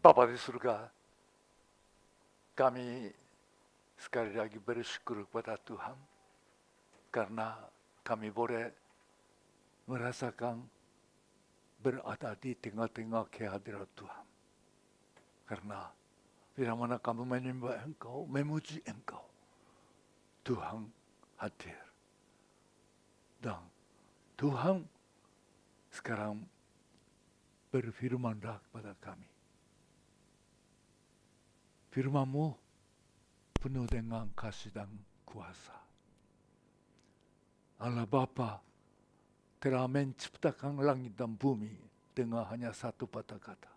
Bapa di surga, kami sekali lagi bersyukur kepada Tuhan karena kami boleh merasakan berada di tengah-tengah kehadiran Tuhan. Karena bila mana kami menyembah Engkau, memuji Engkau, Tuhan hadir. Dan Tuhan sekarang berfirman-Nya kepada kami. Firman-Mu penuh dengan kasih dan kuasa. Allah Bapa telah menciptakan langit dan bumi dengan hanya satu kata.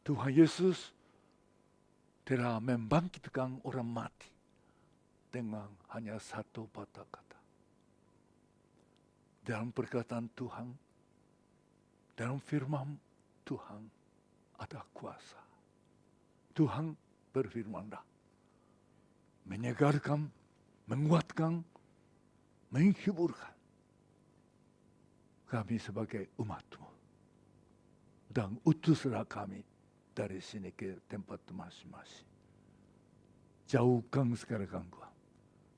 Tuhan Yesus telah membangkitkan orang mati dengan hanya satu kata. Dalam perkataan Tuhan, dalam firman Tuhan ada kuasa. Tuhan berfirman-Nya menyegarkan, menguatkan, menghiburkan kami sebagai umat-Mu. Dan utuslah kami dari sini ke tempat masing-masing. Jauhkan segala gangguan.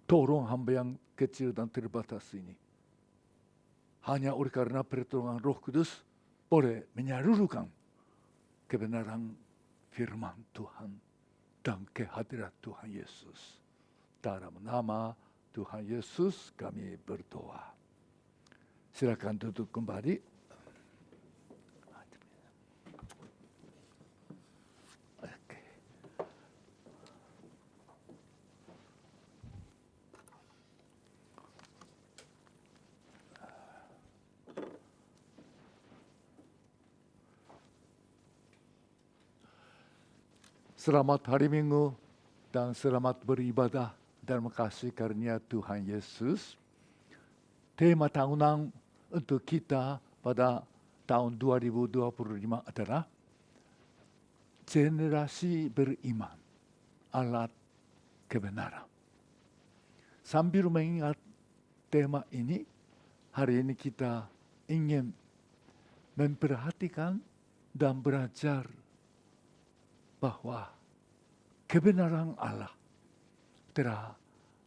Tolong hamba yang kecil dan terbatas ini. Hanya oleh karena pertolongan Roh Kudus boleh menyalurkan kebenaran firman Tuhan dan kehadiran Tuhan Yesus. Dalam nama Tuhan Yesus kami berdoa. Silakan duduk kembali. Selamat hari Minggu dan selamat beribadah dalam kasih karunia Tuhan Yesus. Tema tahunan untuk kita pada tahun 2025 adalah generasi beriman, alat kebenaran. Sambil mengingat tema ini, hari ini kita ingin memperhatikan dan belajar bahwa kebenaran Allah telah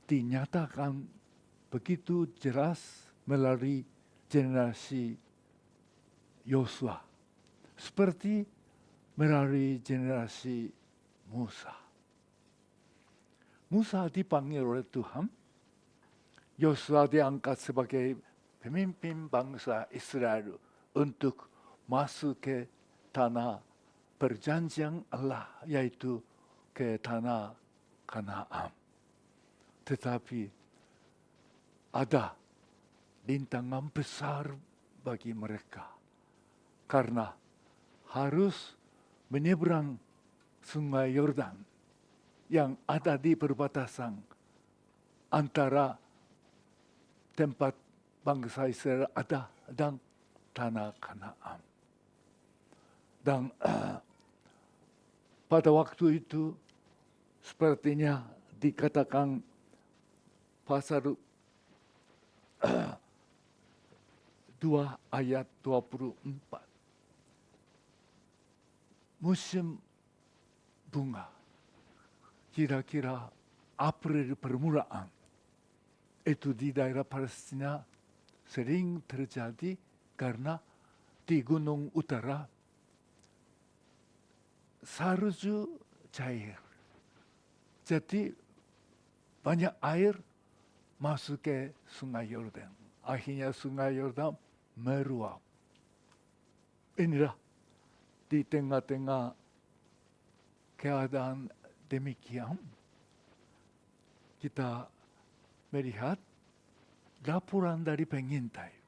dinyatakan begitu jelas melalui generasi Yosua, seperti melalui generasi Musa. Musa dipanggil oleh Tuhan, Yosua diangkat sebagai pemimpin bangsa Israel untuk masuk ke tanah perjanjian Allah, yaitu ke tanah Kanaan. Tetapi ada rintangan besar bagi mereka karena harus menyeberang sungai Yordan yang ada di perbatasan antara tempat bangsa Israel ada dan tanah Kanaan. Dan pada waktu itu sepertinya dikatakan pasal 2 ayat 24. Musim bunga, kira-kira April permulaan, itu di daerah Palestina sering terjadi karena di gunung utara salju cair. Jadi banyak air masuk ke sungai Yordan. Akhirnya sungai Yordan meluap. Inilah di tengah-tengah keadaan demikian, kita melihat laporan dari pengintai.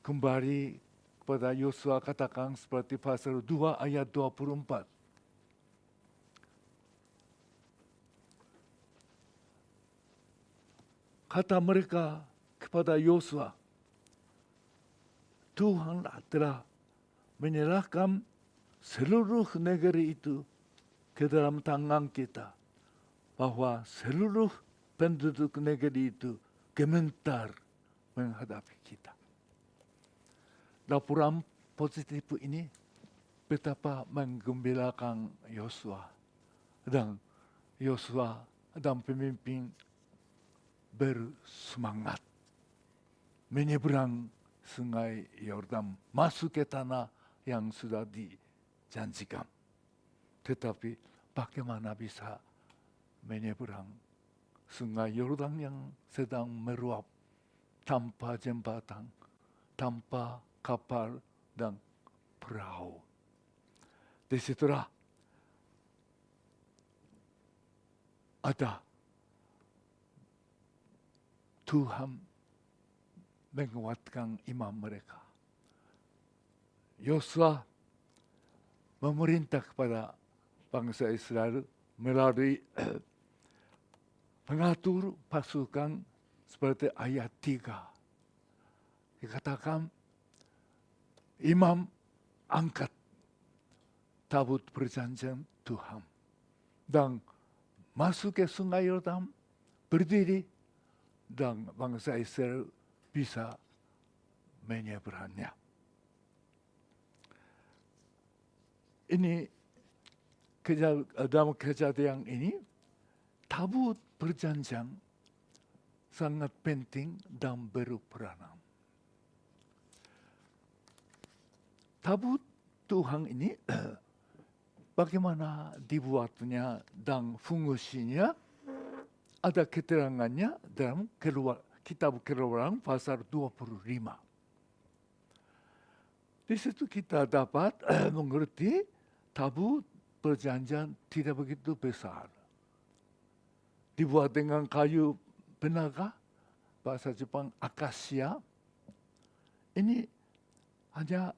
Kembali kepada Yosua katakan seperti pasal 2 ayat 24. Kata mereka kepada Yosua, Tuhan telah menyerahkan seluruh negeri itu ke dalam tangan kita, bahwa seluruh penduduk negeri itu gemetar menghadapi kita. Laporan positif ini betapa menggembirakan Yosua. Dan Yosua dan pemimpin bersemangat menyeberang sungai Yordan, masuk ke tanah yang sudah dijanjikan. Tetapi bagaimana bisa menyeberang sungai Yordan yang sedang meluap tanpa jembatan, tanpa kapal dan perahu. Disitulah ada Tuhan menguatkan iman mereka. Yosua memerintah kepada bangsa Israel melalui pengatur pasukan seperti ayat 3. Dikatakan, imam angkat tabut perjanjian Tuhan dan masuk ke sungai Yordan, berdiri, dan bangsa Israel bisa menyeberangnya. Ini dalam kejadian ini, tabut perjanjian sangat penting dan berperanan. Tabut Tuhan ini bagaimana dibuatnya dan fungsinya ada keterangannya dalam kitab Keluaran pasal 25. Di situ kita dapat mengerti tabut perjanjian tidak begitu besar. Dibuat dengan kayu penaga, bahasa Jepang akasia. Ini hanya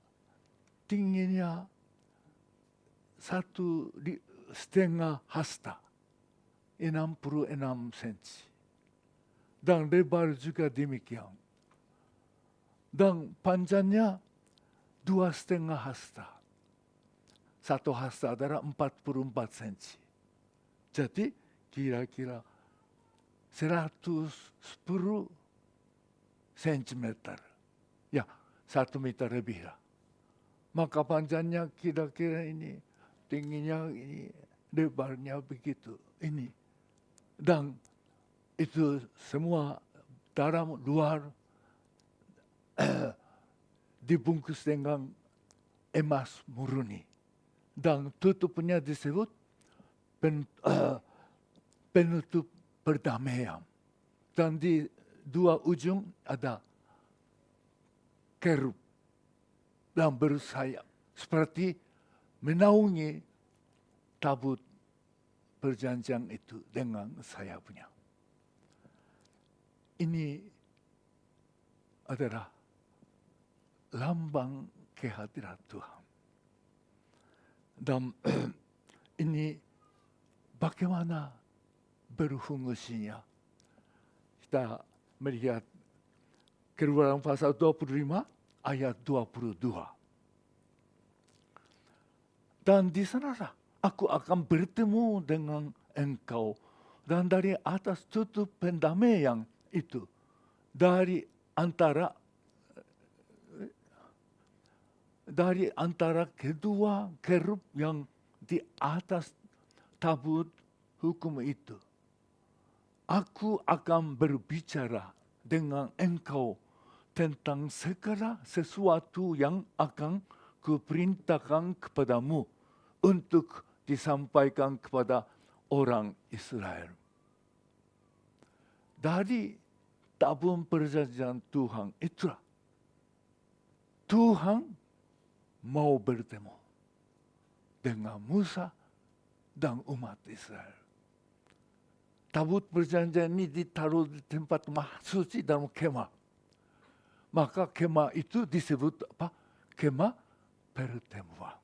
tingginya 1,5 hasta, 66 cm. Dan lebar juga demikian. Dan panjangnya 2,5 hasta. 1 hasta adalah 44 cm. Jadi kira-kira 110 cm. Ya, 1 meter lebih lah. Maka panjangnya kira-kira ini, tingginya ini, lebarnya begitu. Ini. Dan itu semua dalam luar dibungkus dengan emas murni. Dan tutupnya disebut penutup perdamaian. Dan di dua ujung ada kerub dan bersayap. Seperti menaungi tabut perjanjian itu dengan sayapnya. Ini adalah lambang kehadiran Tuhan. Dan ini bagaimana berfungsinya? Kita melihat Keluaran pasal 25 ayat 22. Dan di sanalah aku akan bertemu dengan engkau, dan dari atas tutup pendamaian itu, dari antara kedua kerub yang di atas tabut hukum itu, aku akan berbicara dengan engkau tentang segala sesuatu yang akan kuperintahkan kepadamu untuk disampaikan kepada orang Israel. Dari tabung perjanjian Tuhan itulah Tuhan mau bertemu dengan Musa dan umat Israel. Tabut perjanjian ini ditaruh di tempat maha suci dalam kemah. Maka kemah itu disebut apa? Kemah pertemuan.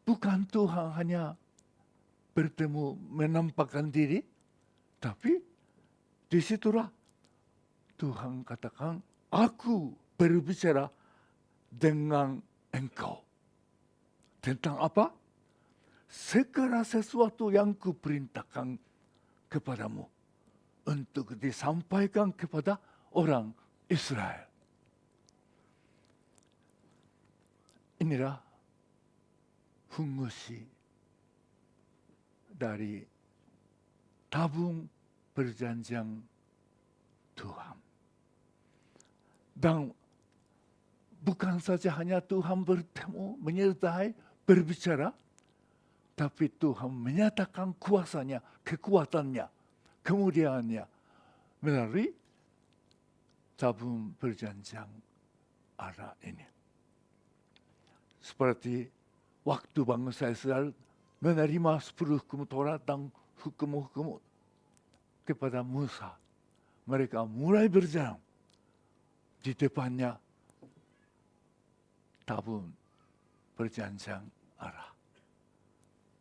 Bukan Tuhan hanya bertemu menampakkan diri, tapi disitulah Tuhan katakan, aku berbicara dengan engkau. Tentang apa? Segala sesuatu yang kuperintahkan kepadamu untuk disampaikan kepada orang Israel. inilah fungsi dari tabung perjanjian Tuhan. Dan bukan saja hanya Tuhan bertemu, menyertai, berbicara, tapi Tuhan menyatakan kuasanya, kekuatannya, kemuliaannya melalui tabung perjanjian Allah ini. Seperti waktu bangsa Israel menerima 10 hukum Taurat dan hukum-hukum kepada Musa, mereka mulai berjalan di depannya tabung perjanjian Allah.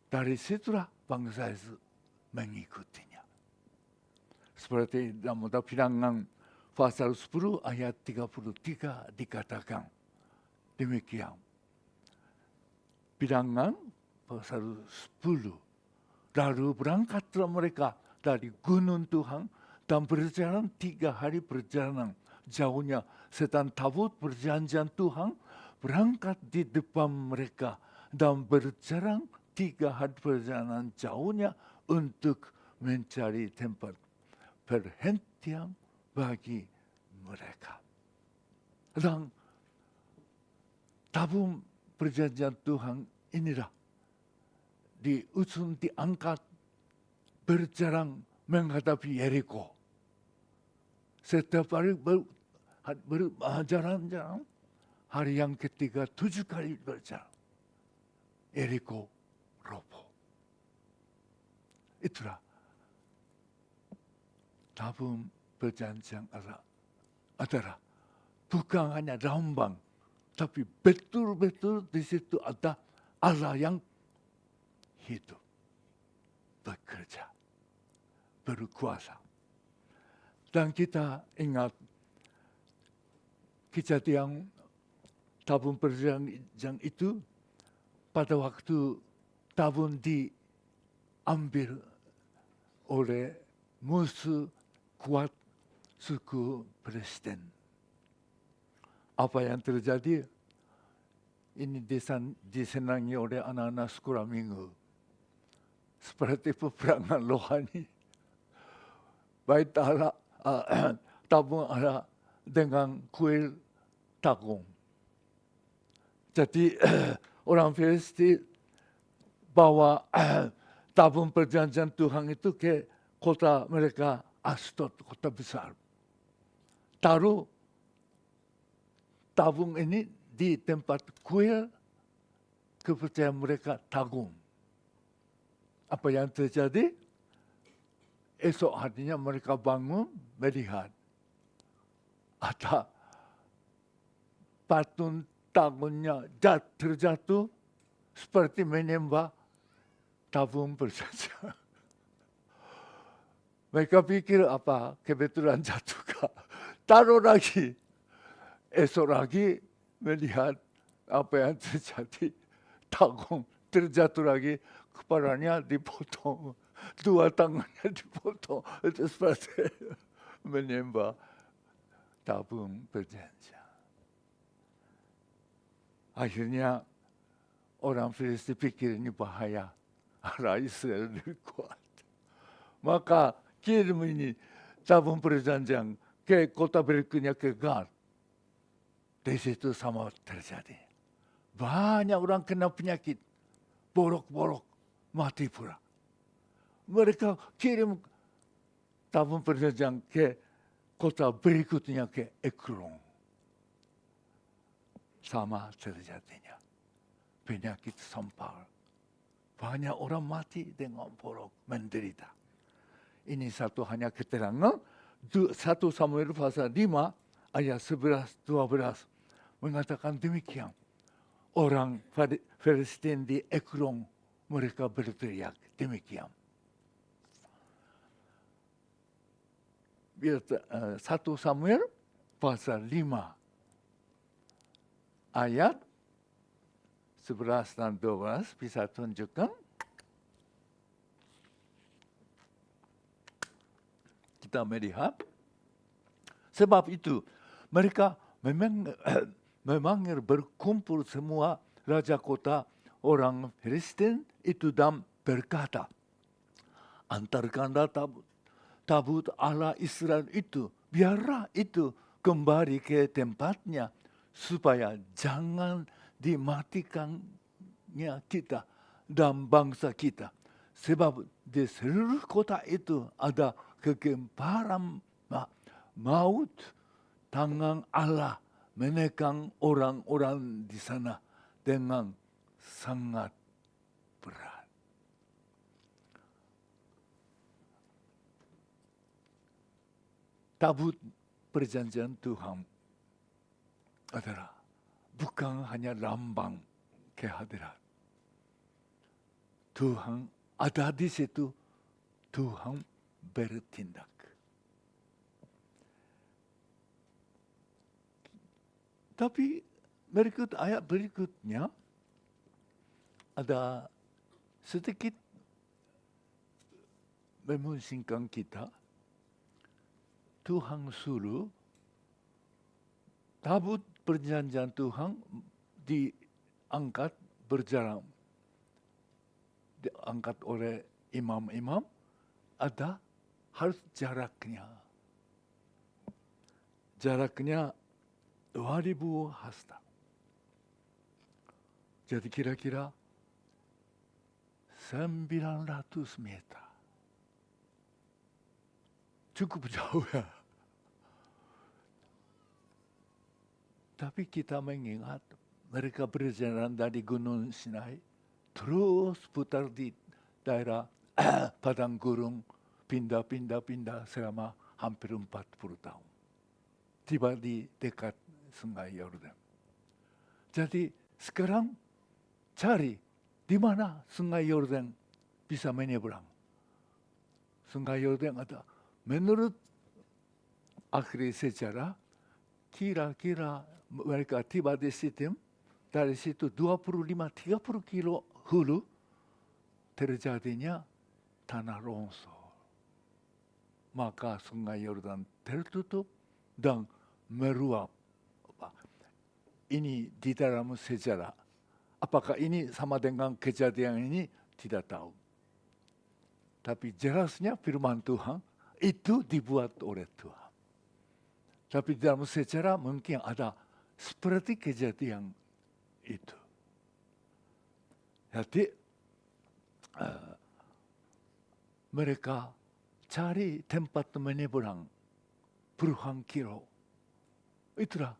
Dari situlah bangsa itu mengikutinya. Seperti dalam Bilangan pasal 10 ayat 33 dikatakan demikian. Bilangan pasal 10. Lalu berangkatlah mereka dari gunung Tuhan dan berjalan 3 hari perjalanan jauhnya. Setan tabut perjanjian Tuhan berangkat di depan mereka dan berjalan 3 hari perjalanan jauhnya untuk mencari tempat perhentian bagi mereka. Dan tabung perjanjian Tuhan inilah diusun, diangkat, berjalan menghadapi Yeriko. Setiap hari berjalan-jalan, hari yang ketiga 7 kali berjalan. Yeriko roboh. Itulah tabung perjanjian Allah adalah bukan hanya lambang, tapi betul-betul di situ ada Allah yang hidup, bekerja, berkuasa. Dan kita ingat kejadian tabung perjanjian itu pada waktu tabung diambil oleh musuh kuat suku Kristen. Apa yang terjadi? Ini disenangi oleh anak-anak sekolah minggu. Seperti peperangan rohani. Baik Allah, tabung Allah dengan kuil Dagon. Jadi orang Filistin bawa tabung perjanjian Tuhan itu ke kota mereka Asdod, kota besar. Taruh tabung ini di tempat kuil kepercayaan mereka Dagon. Apa yang terjadi? Esok harinya mereka bangun melihat ada patung Dagonnya terjatuh seperti menyembah tabung perjanjian. Mereka pikir apa? Kebetulan jatuh kah? Taruh lagi. Esok lagi melihat apa yang terjadi. Dagon terjatuh lagi. Kepalanya dipotong. 2 tangannya dipotong. Itu seperti menyembah tabung perjanjian. Akhirnya orang Filistin pikir ini bahaya. Allah Israel lebih kuat. Maka kirim ini tabung perjanjian ke kota berikutnya ke Gad. Di situ sama terjadi. Banyak orang kena penyakit. Borok-borok. Mati pula. Mereka kirim tabung perjanjian ke kota berikutnya ke Ekron. Sama terjadinya. Penyakit sampar. Banyak orang mati dengan borok, menderita. Ini satu hanya keterangan 1 Samuel pasal 5 ayat 11-12 mengatakan demikian. Orang Filistin di Ekron mereka berteriak demikian. 1 Samuel pasal 5 ayat 11 dan 12 bisa tunjukkan. Kita melihat. Sebab itu mereka memanggil berkumpul semua raja kota orang Filistin itu dan berkata, antarkanlah tabut Allah Israel itu, biarlah itu kembali ke tempatnya, supaya jangan dimatikannya kita dan bangsa kita. Sebab di seluruh kota itu ada kegemparan maut, tangan Allah menekan orang-orang di sana dengan sangat berat. Tabut perjanjian Tuhan adalah bukan hanya lambang kehadiran. Tuhan ada di situ, Tuhan bertindak. Tapi ayat berikutnya ada sedikit memusingkan kita. Tuhan suruh tabut perjanjian Tuhan diangkat berjalan. Diangkat oleh imam-imam, ada harus jaraknya. Jaraknya 2000 hasta. Jadi kira-kira 900 meter. Cukup jauh ya. Tapi kita mengingat mereka berjalan dari Gunung Sinai, terus putar di daerah padang gurun, pindah selama hampir 40 tahun. Tiba di dekat Sungai Yordan. Jadi sekarang cari di mana Sungai Yordan bisa menyeberang. Sungai Yordan ada. Menurut ahli sejarah, kira-kira mereka tiba di situ, dari situ 25-30 kilo hulu terjadinya tanah longsor. Maka Sungai Yordan tertutup dan meluap. Ini di dalam sejarah. Apakah ini sama dengan kejadian ini? Tidak tahu. Tapi jelasnya firman Tuhan itu dibuat oleh Tuhan. Tapi dalam sejarah mungkin ada seperti kejadian itu. Jadi mereka cari tempat menyeberang puluhan kilo. Itulah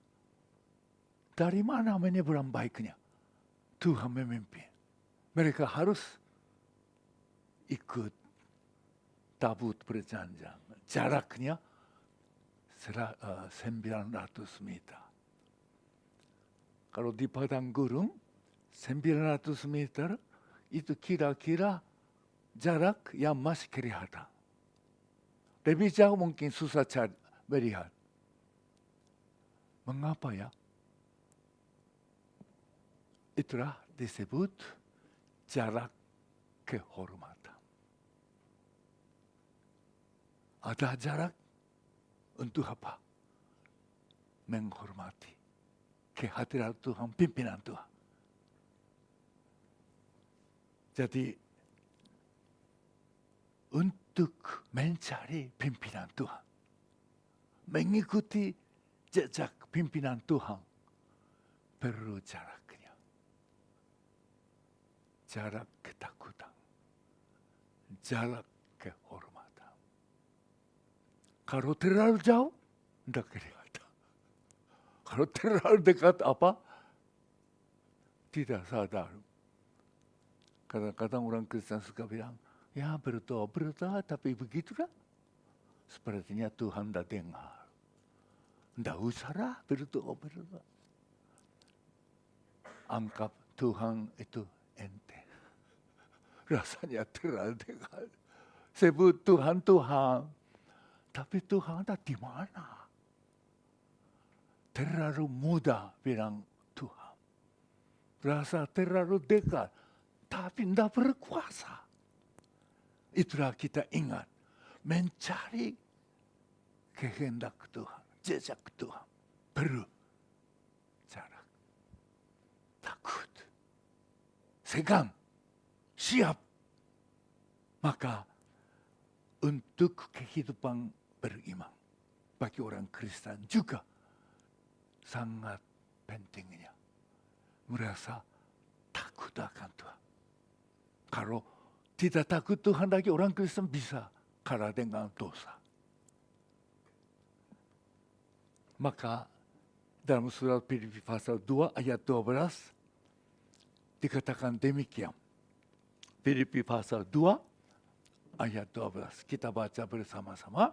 dari mana menyeberang baiknya. Tuhan memimpin. Mereka harus ikut tabut perjanjian. Jaraknya 900 meter. Kalau di padang gurun 900 meter itu kira-kira jarak yang masih kelihatan. Lebih jauh mungkin susah melihat. Mengapa ya? Itulah disebut jarak kehormatan. Ada jarak untuk apa? Menghormati kehadiran Tuhan, pimpinan Tuhan. Jadi untuk mencari pimpinan Tuhan, mengikuti jejak pimpinan Tuhan, perlu jaraknya. Jarak ketakutan, jarak kehormatan. Kalau terlalu jauh, tidak kelihatan. Kalau terlalu dekat apa? Tidak sadar. Kadang-kadang orang Kristen suka bilang, ya berdoa, tapi begitulah. Sepertinya Tuhan tidak dengar. Tidak usahlah berdoa. Anggap Tuhan itu ente. Rasanya terlalu dekat. Sebut Tuhan. Tapi Tuhan ada di mana? Terlalu mudah bilang Tuhan. Rasa terlalu dekat. Tapi tidak berkuasa. Itulah kita ingat. Mencari kehendak Tuhan. Jejak Tuhan. Perlu jarak. Takut. segan, siap. Maka untuk kehidupan beriman bagi orang Kristen juga sangat pentingnya merasa takut akan Tuhan. Kalau tidak takut Tuhan lagi, orang Kristen bisa kalah dengan dosa. Maka dalam surat Filipi pasal 2 ayat 12 dikatakan demikian. Filipi pasal 2 ayat 12. Kita baca bersama-sama.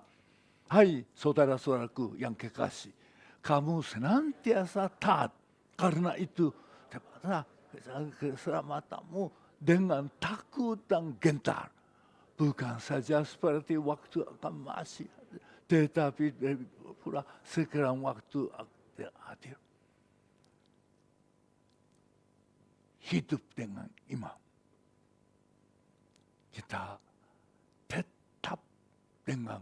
Hai saudara-saudaraku yang kekasih, kamu senantiasa taat. Karena itu keselamatanmu dengan takut dan gentar. Bukan saja seperti waktu akan masih, tetapi pula sekarang waktu hadir. Hidup dengan iman. Kita tetap dengan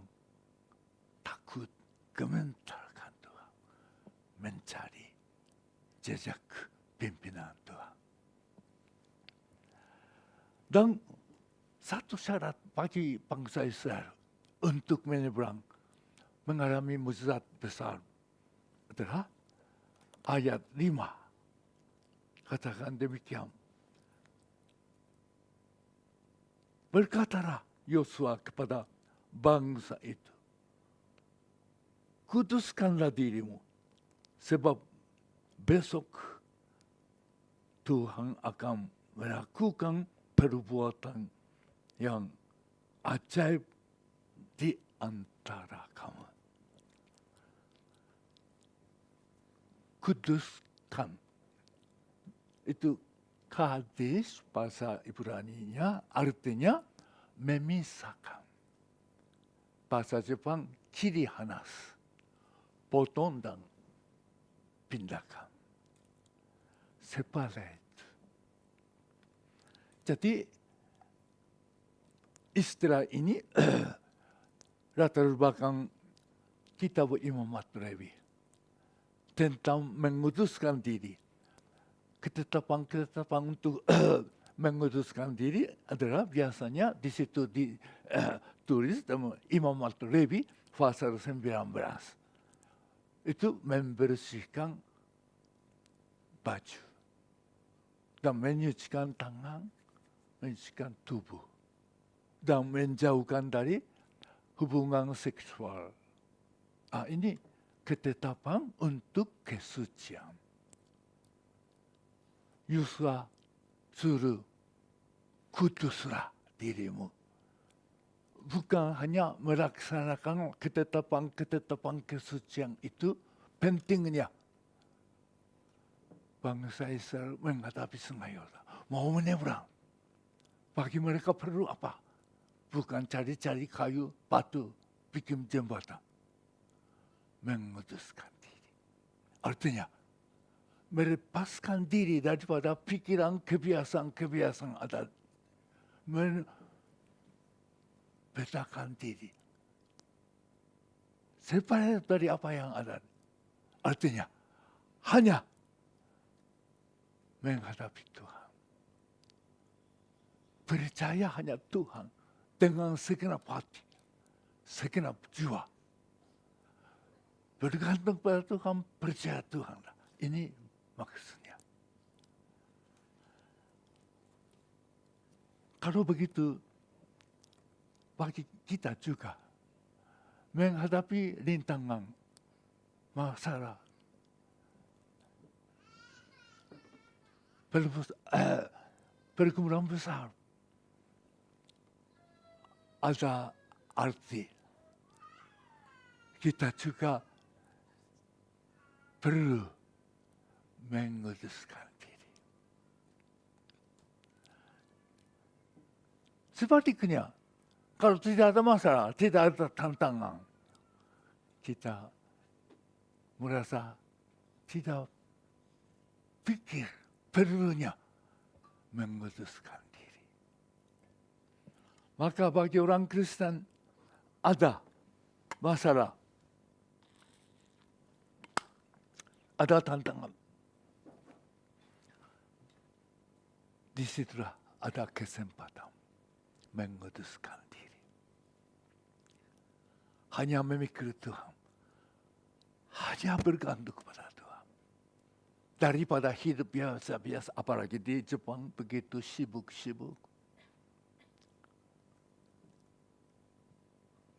takut gementarkan Tuhan, mencari jejak pimpinan Tuhan. Dan satu syarat bagi bangsa Israel untuk menyeberang mengalami mukjizat besar adalah ayat 5. Katakan demikian. Berkatalah Yosua kepada bangsa itu, kuduskanlah dirimu, sebab besok Tuhan akan melakukan perbuatan yang ajaib di antara kamu. Kuduskan itu kadesh bahasa Ibrani-nya artinya memisahkan. Bahasa Jepang ciri hanas, potong dan pindahkan. Separate. Jadi istilah ini latar belakang kitab Imam At-Tirmidzi tentang menguduskan diri. Ketetapan untuk menguduskan diri adalah biasanya di situ ditulis dalam Imam At-Tirmidzi pasal 19. Itu membersihkan baju dan menyucikan tangan, menyucikan tubuh dan menjauhkan dari hubungan seksual. Ini ketetapan untuk kesucian. Yosua suruh kuduslah dirimu. Bukan hanya melaksanakan ketetapan kesucian itu pentingnya. Bangsa Israel menghadapi sungai Yordan. Mau menyeberang. Bagi mereka perlu apa? Bukan cari-cari kayu, batu, bikin jembatan. Menguduskan diri. Artinya, melepaskan diri daripada pikiran kebiasaan-kebiasaan adat. Membedakan diri. Separate dari apa yang ada. Artinya, hanya menghadapi Tuhan. Percaya hanya Tuhan dengan segenap hati, segenap jiwa. Bergantung pada Tuhan, percaya Tuhan. Ini maksudnya. Kalau begitu, bagi kita juga menghadapi rintangan, masalah, pergumulan besar, ada arti. Kita juga perlu menguduskan diri. Sebaliknya, kalau tidak ada masalah, tidak ada tantangan, kita merasa tidak pikir perlunya menguduskan diri. Maka bagi orang Kristen ada masalah, ada tantangan. Disitulah ada kesempatan menguduskan diri. Hanya memikir Tuhan. Hanya bergantung kepada Tuhan. Daripada hidup biasa-biasa, apalagi di Jepang begitu sibuk-sibuk.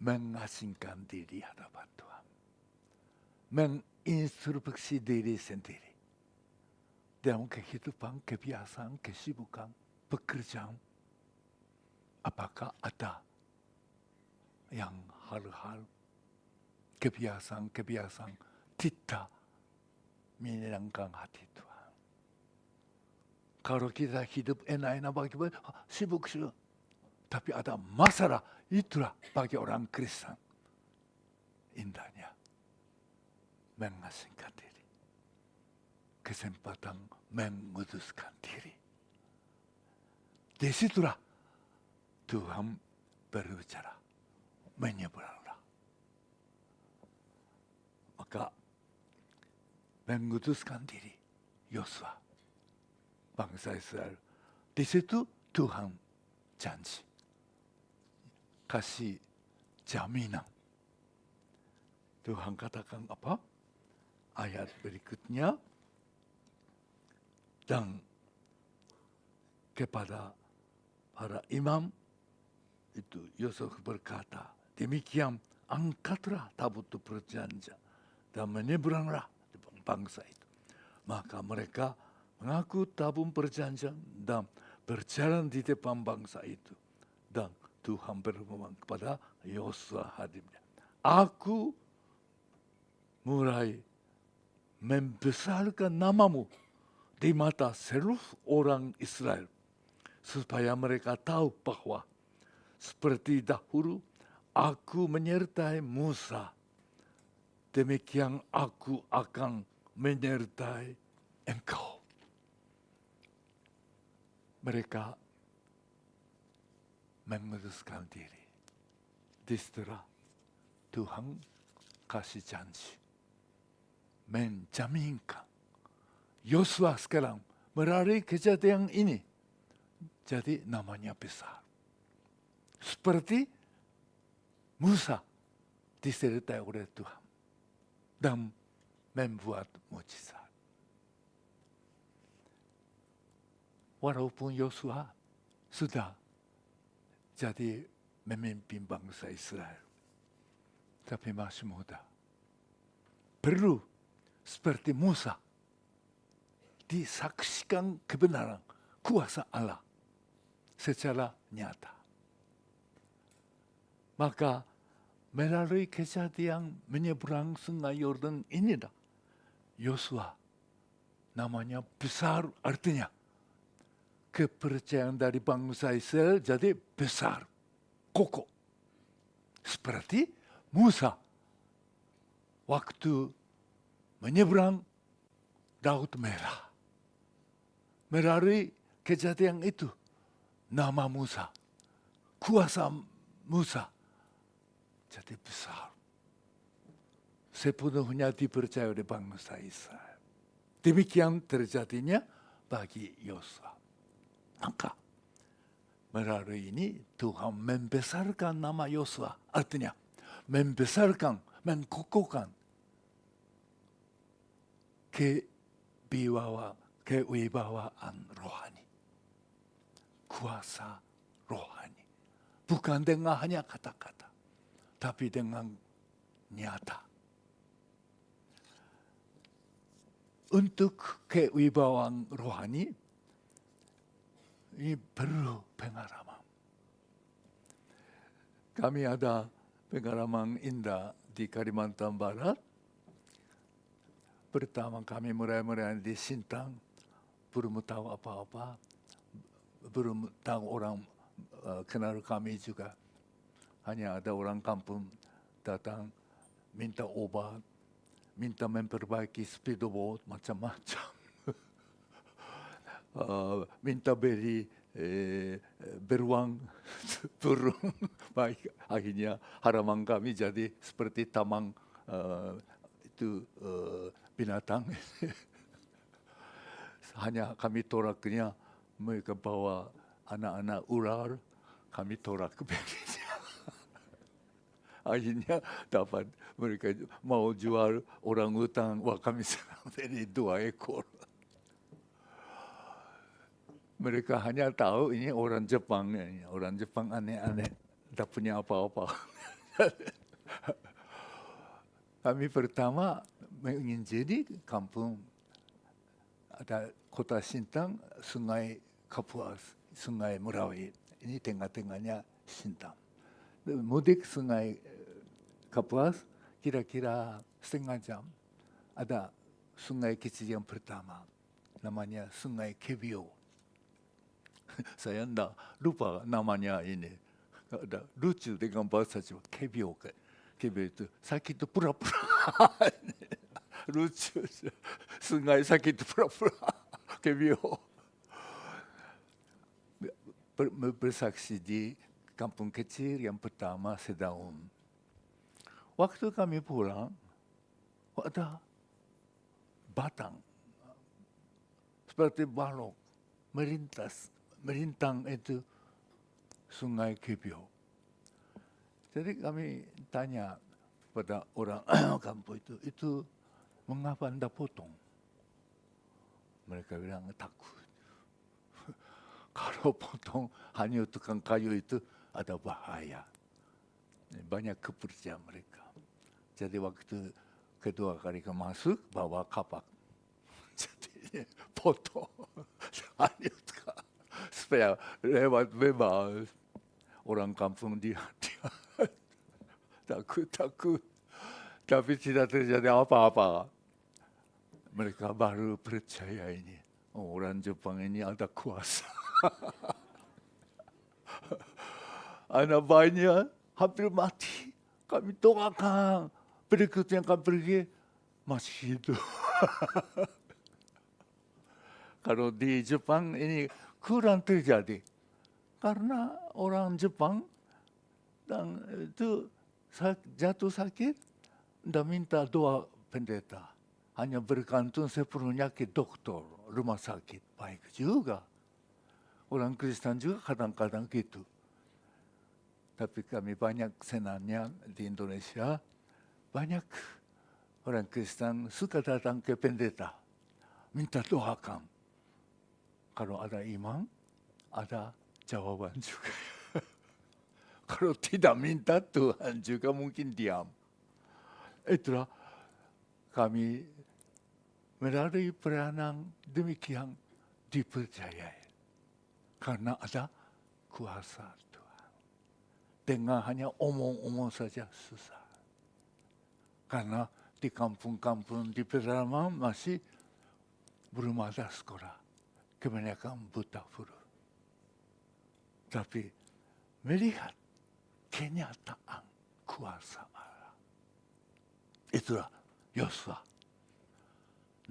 Mengasingkan diri di hadapan Tuhan. Menginstruksi diri sendiri. Dalam kehidupan, kebiasaan, kesibukan, pekerjaan. Apakah ada yang hal-hal kebiasaan-kebiasaan tidak menyenangkan hati Tuhan. Kalau kita hidup enak-enak bagaimana, sibuk-sibuk. Tapi ada masalah, itulah bagi orang Kristen. Indahnya mengasingkan diri. Kesempatan menguduskan diri. Disitulah Tuhan berbicara, menyeberanglah. Maka menguduskan diri Yosua, bangsa Israel. Di situ Tuhan janji, kasih jaminan. Tuhan katakan apa? Ayat berikutnya, dan kepada para imam itu Yosua berkata, demikian angkatlah tabut perjanjian dan menyeberanglah bangsa itu. Maka mereka mengaku tabung perjanjian dan berjalan di depan bangsa itu. Dan Tuhan berfirman kepada Yosua hadimnya, aku mulai membesarkan namamu di mata seluruh orang Israel, supaya mereka tahu bahwa seperti dahulu aku menyertai Musa, demikian aku akan menyertai engkau. Mereka menguduskan diri. Disitulah Tuhan kasih janji, menjaminkan Yosua sekarang melalui kejadian ini jadi namanya besar. Seperti Musa disertai oleh Tuhan dan membuat mukjizat. Walaupun Yosua sudah jadi memimpin bangsa Israel, tapi masih muda. Perlu seperti Musa disaksikan kebenaran kuasa Allah secara nyata. Maka melalui kejadian menyeberang sungai Yordan inilah Yosua namanya besar, artinya kepercayaan dari bangsa Israel jadi besar, kokoh. Seperti Musa waktu menyeberang Laut Merah. Melalui kejadian itu, nama Musa, kuasa Musa jadi besar. Sepenuhnya dipercaya oleh bangsa Israel. Demikian terjadinya bagi Yosua. Maka melalui ini Tuhan membesarkan nama Yosua. Artinya membesarkan, mengkokohkan kewibawaan rohani. Kuasa rohani. Bukan dengan hanya kata-kata, tapi dengan nyata. Untuk kewibawaan rohani, ini perlu pengalaman. Kami ada pengalaman indah di Kalimantan Barat. Pertama kami mulai di Sintang, belum tahu apa-apa, belum tahu orang kenal kami juga. Hanya ada orang kampung datang minta obat, minta memperbaiki speedboat macam-macam. Minta beli beruang, burung. Baik, akhirnya haraman kami jadi seperti taman binatang. Hanya kami tolaknya mereka bawa anak-anak ular, kami tolak ke Indonesia. Akhirnya dapat mereka mau jual orang hutan, wah kami serang dari 2 ekor. Mereka hanya tahu ini orang Jepang, orang Jepang aneh-aneh, tak punya apa-apa. Kami pertama ingin jadi kampung, ada kota Sintang, Sungai Kapuas, Sungai Merawi. Ini tengah-tengahnya Sintang. Mudik Sungai Kapuas, kira-kira setengah jam. Ada sungai kecil yang pertama, namanya Sungai Kebio. Saya enggak lupa namanya ini. Ada lucu dengan bahasa Jawa, Kebio. Kebio itu sakit itu pura-pura. Lucu. Sungai sakit itu pura-pura. Kebio. Bersaksi di kampung kecil yang pertama Sedaun. Waktu kami pulang, ada batang seperti balok merintang itu Sungai Kebio. Jadi kami tanya pada orang kampung itu mengapa anda potong? Mereka bilang takut. Kalau potong hanya tukang kayu itu ada bahaya. Banyak kepercayaan mereka. Jadi waktu kedua kali masuk bawa kapak. Jadi potong hanya supaya lewat bebas. Orang kampung dia takut. Tapi tidak terjadi apa-apa. Mereka baru percaya ini. Oh, orang Jepang ini ada kuasa. Anak banyak hampir mati. Kami doakan. Berikutnya kami pergi masih hidup. Kalau di Jepang ini kurang terjadi. Karena orang Jepang dan itu jatuh sakit, tidak minta doa pendeta. Hanya bergantung sepenuhnya ke dokter, rumah sakit. Baik juga. Orang Kristen juga kadang-kadang gitu. Tapi kami banyak senangnya di Indonesia, banyak orang Kristen suka datang ke pendeta. Minta doakan. Kalau ada imam, ada jawaban juga. Kalau tidak minta, Tuhan juga mungkin diam. Itulah kami melalui peranan demikian dipercayai. Karena ada kuasa Tuhan. Dengan hanya omong-omong saja susah. Karena di kampung-kampung di pedalaman masih belum ada sekolah. Kebanyakan buta huruf. Tapi melihat kenyataan kuasa Allah. Itulah Yosua.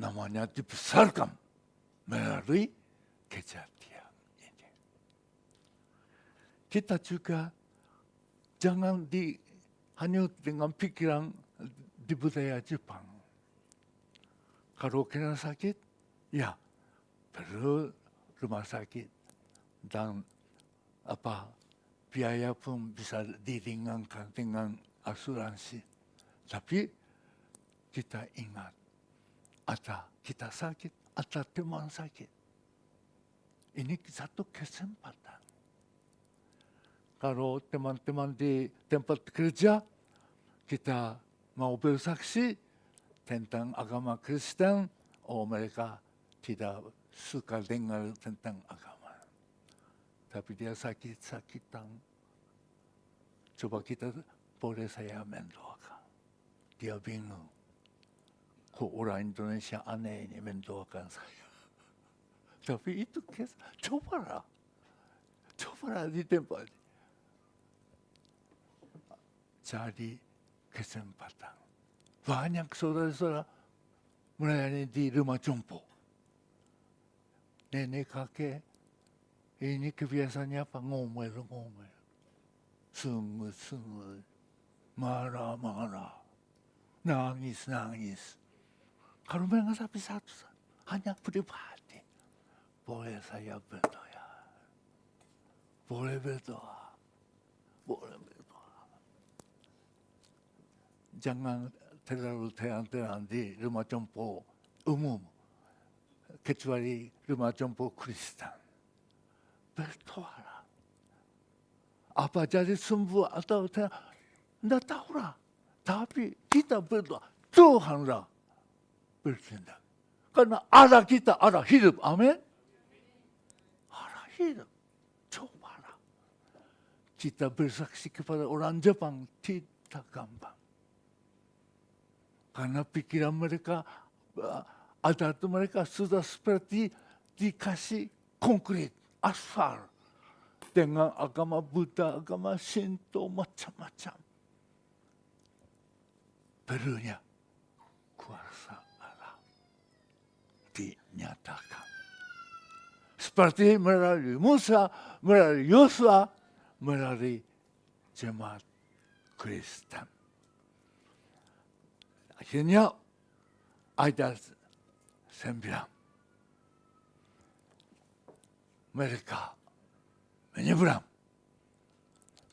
Namanya dibesarkan melalui kejadian ini. Kita juga jangan hanyut dengan pikiran di budaya Jepang. Kalau kena sakit, ya perlu rumah sakit dan biaya pun bisa diringankan dengan asuransi. Tapi kita ingat, ada kita sakit, ada teman sakit. Ini satu kesempatan. Kalau teman-teman di tempat kerja, kita mau bersaksi tentang agama Kristen, mereka tidak suka dengar tentang agama. Tapi dia sakit-sakitan. Coba kita, boleh saya mendoakan. Dia bingung. Kok orang Indonesia aneh ini mendoakan saya. Tapi itu cobalah. Cobalah di tempat. Jadi kesempatan. Banyak saudara-saudara melayani di rumah jompo. Nenek kakek, ini kebiasaannya apa? Ngomel. Sungguh-sungguh, marah-marah, nangis. Kalau mereka sampai satu, hanya pribadi, boleh saya berdoa. boleh berdoa. Boleh berdoa. Jangan terlalu terang-terang di rumah jompo umum. Kecuali rumah jompo Kristen. Berdoalah. Apa jadi sembuh atau tidak tahulah. Tapi kita berdoa. Tuhanlah bertindak. Karena Allah kita, Allah hidup. Amin. Allah hidup. Cobalah. Kita bersaksi kepada orang Jepang tidak gampang. Karena pikiran mereka, adat mereka sudah seperti dikasih konkret, aspal. Dengan agama Buddha, agama Shinto, macam-macam. Perlunya kuasa Allah dinyatakan. Seperti melalui Musa, melalui Yosua, melalui jemaat Kristen. Akhirnya ayat 9. Mereka menyeberang.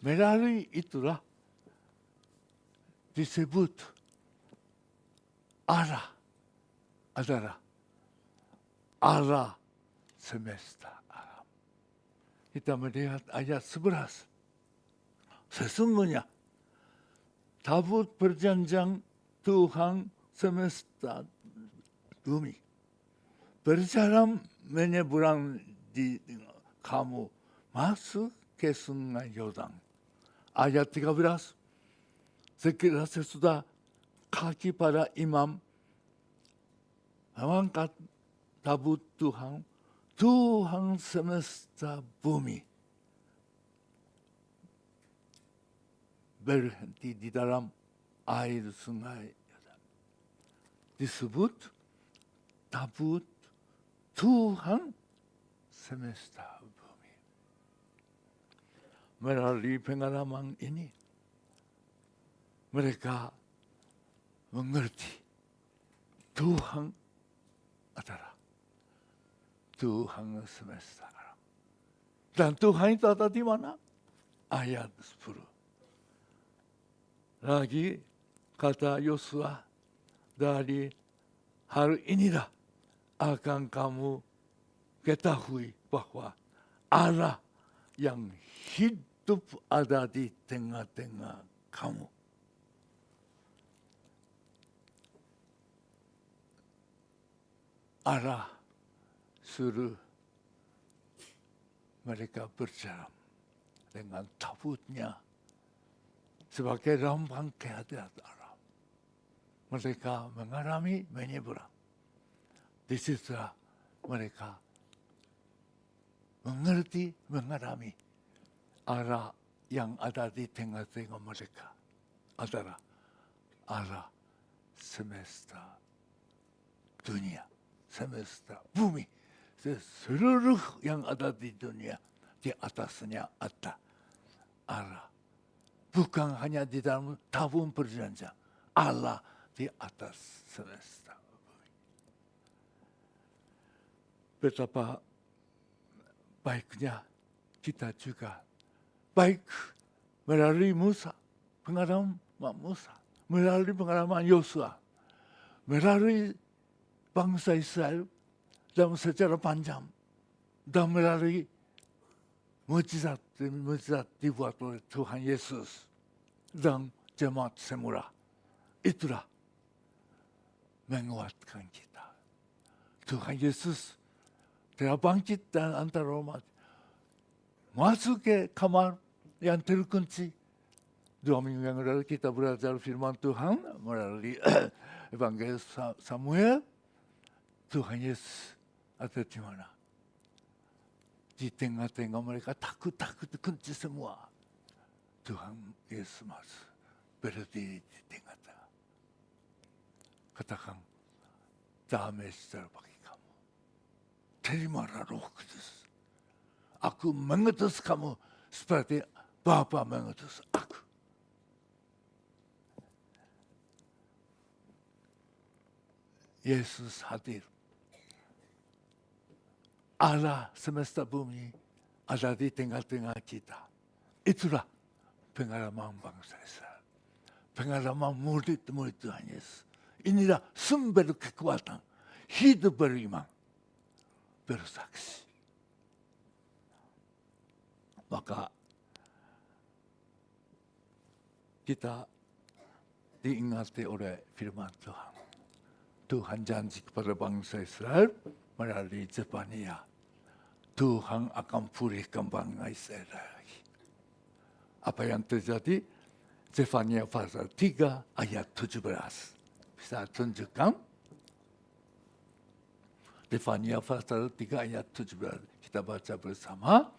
Melalui itulah disebut Allah adalah Allah semesta alam. Kita melihat ayat 11. Sesungguhnya tabut perjanjian Tuhan semesta bumi berjalan menyeberang di kamu masuk ke sungai Yordan. Ayat 13. Sekira sesudah kaki para imam mengangkat tabut Tuhan, Tuhan semesta bumi berhenti di dalam air sungai Yordan. Disebut tabut Tuhan semesta bumi. Melalui pengalaman ini, mereka mengerti Tuhan adalah Tuhan semesta alam. Dan Tuhan itu ada di mana? Ayat 10. Lagi kata Yosua, dari hari inilah akan kamu ketahui bahwa Allah yang hidup ada di tengah-tengah kamu. Allah suruh mereka berjalan dengan tabutnya sebagai lambang kehadiran Allah. Mereka mengalami menyeberang. Di situ mereka mengerti, mengalami Allah yang ada di tengah-tengah mereka adalah Allah semesta dunia, semesta bumi, seluruh yang ada di dunia di atasnya ada Allah. Bukan hanya di dalam tabung perjanjian, Allah di atas semesta bumi. Betapa baiknya kita juga baik melalui Musa, pengalaman Musa, melalui pengalaman Yosua, melalui bangsa Israel dalam sejarah panjang, dan melalui mujizat dibuat oleh Tuhan Yesus dan jemaat semula. Itulah menguatkan kita. Tuhan Yesus telah bangkit dan antara umat masuk ke kamar yang terkunci. 2 minggu yang lalu kita belajar firman Tuhan melalui Evangel Samuel. Tuhan Yesus ada di mana? Di tengah-tengah mereka takut-takut kunci semua. Tuhan Yesus masuk berdiri di tengah-tengah. Katakan, damai sejahtera bagi kamu. Terimalah Roh Kudus. Aku mengutus kamu seperti Bapa mengutus aku. Yesus hadir. Allah semesta bumi ada di tengah-tengah kita. Itulah pengalaman bangsa Israel. Pengalaman murid-murid Tuhan Yesus. Inilah sumber kekuatan. Hidup beriman. Bersaksi. Maka kita diingati oleh firman Tuhan. Tuhan janji kepada bangsa Israel melalui Zefania. Tuhan akan pulihkan bangsa Israel lagi. Apa yang terjadi? Zefania pasal 3 ayat 17. Bisa tunjukkan? Zefania pasal 3 ayat 17. Kita baca bersama.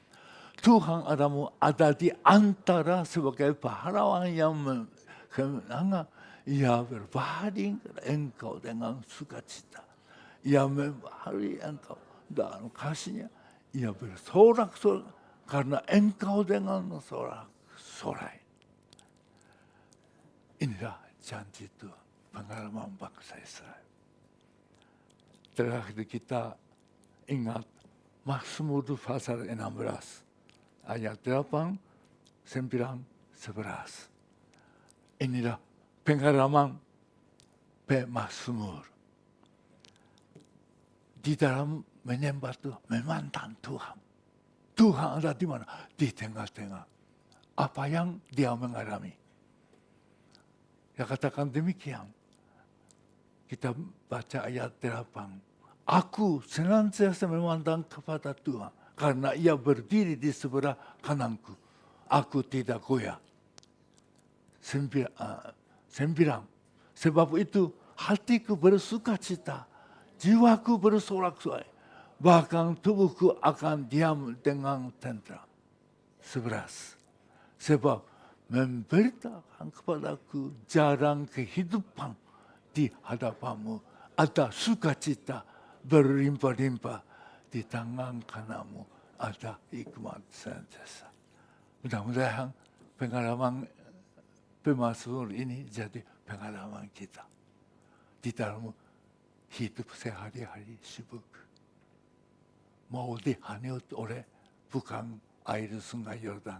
Tuhan Adamu ada di antara sebagai pahlawan yang kemenangan. Ia berbaring engkau dengan sukacita. Ia membaharui engkau dan kasihnya. Ia bersorak-sorak karena engkau dengan sorak-sorai. Inilah janji Tuhan, pengalaman bangsa Israel. Terakhir kita ingat Mazmur pasal 16 ayat 8, 9, 11. Inilah pengalaman Mazmur. Di dalam menyembah Tuhan, memandang Tuhan. Tuhan ada di mana? Di tengah-tengah. Apa yang dia mengalami. Ya katakan demikian. Kita baca ayat 8. Aku senantiasa memandang kepada Tuhan. Karena ia berdiri di sebelah kananku. Aku tidak goyah. 9. Sebab itu hatiku bersukacita. Jiwaku bersorak-sorai. Bahkan tubuhku akan diam dengan tentram. 11. Sebab memberitakan kepadaku jalan kehidupan di hadapanmu. Ada sukacita berlimpah-limpah di tangan kananmu. Ada hikmat senantiasa. Mudah-mudahan pengalaman Mazmur ini jadi pengalaman kita. Di dalam hidup sehari-hari sibuk. Mau dihanyut oleh bukan air sungai Yordan.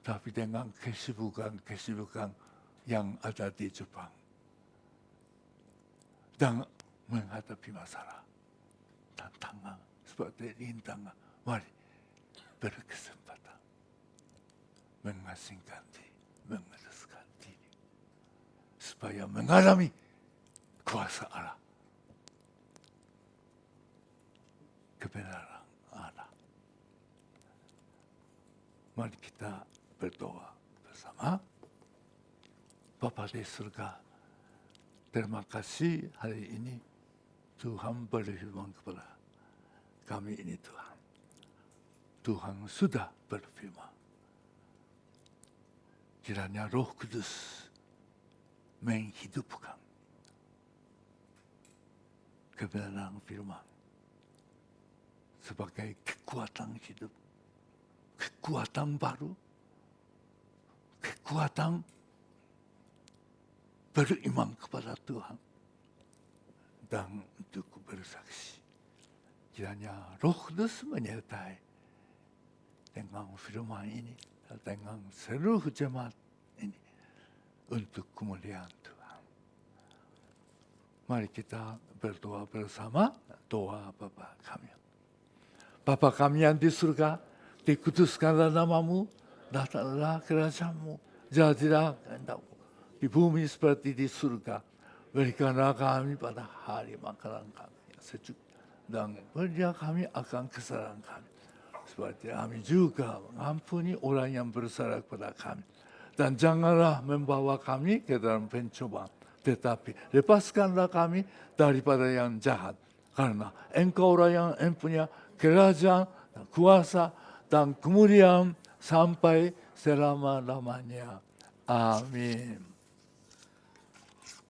Tapi dengan kesibukan yang ada di Jepang. Dan menghadapi masalah. Tantangan seperti rintangan. Mari berkesempatan. Mengasingkan diri. Mengeraskan diri. Supaya mengalami kuasa Allah. Kebenaran Allah. Mari kita berdoa bersama. Bapa di surga, terima kasih hari ini Tuhan berfirman kepada kami ini Tuhan. Tuhan sudah berfirman. Kiranya Roh Kudus menghidupkan kebenaran firman sebagai kekuatan hidup, kekuatan baru, kekuatan beriman kepada Tuhan dan untuk bersaksi. Kiranya Roh Kudus menyertai dengan firman ini, dengan seluruh jemaat ini untuk kemuliaan Tuhan. Mari kita berdoa bersama, doa Bapa kami. Bapa kami yang di surga, dikuduskanlah namamu, datanglah kerajaanmu, jadilah kehendakmu di bumi seperti di surga. Berikanlah kami pada hari makanan kami yang sejuk, dan berilah kami akan kesalahan kami, seperti kami juga mengampuni orang yang bersalah kepada kami. Dan janganlah membawa kami ke dalam pencobaan, tetapi lepaskanlah kami daripada yang jahat. Karena Engkau yang mempunyai kerajaan, dan kuasa, dan kemuliaan sampai selama-lamanya. Amin.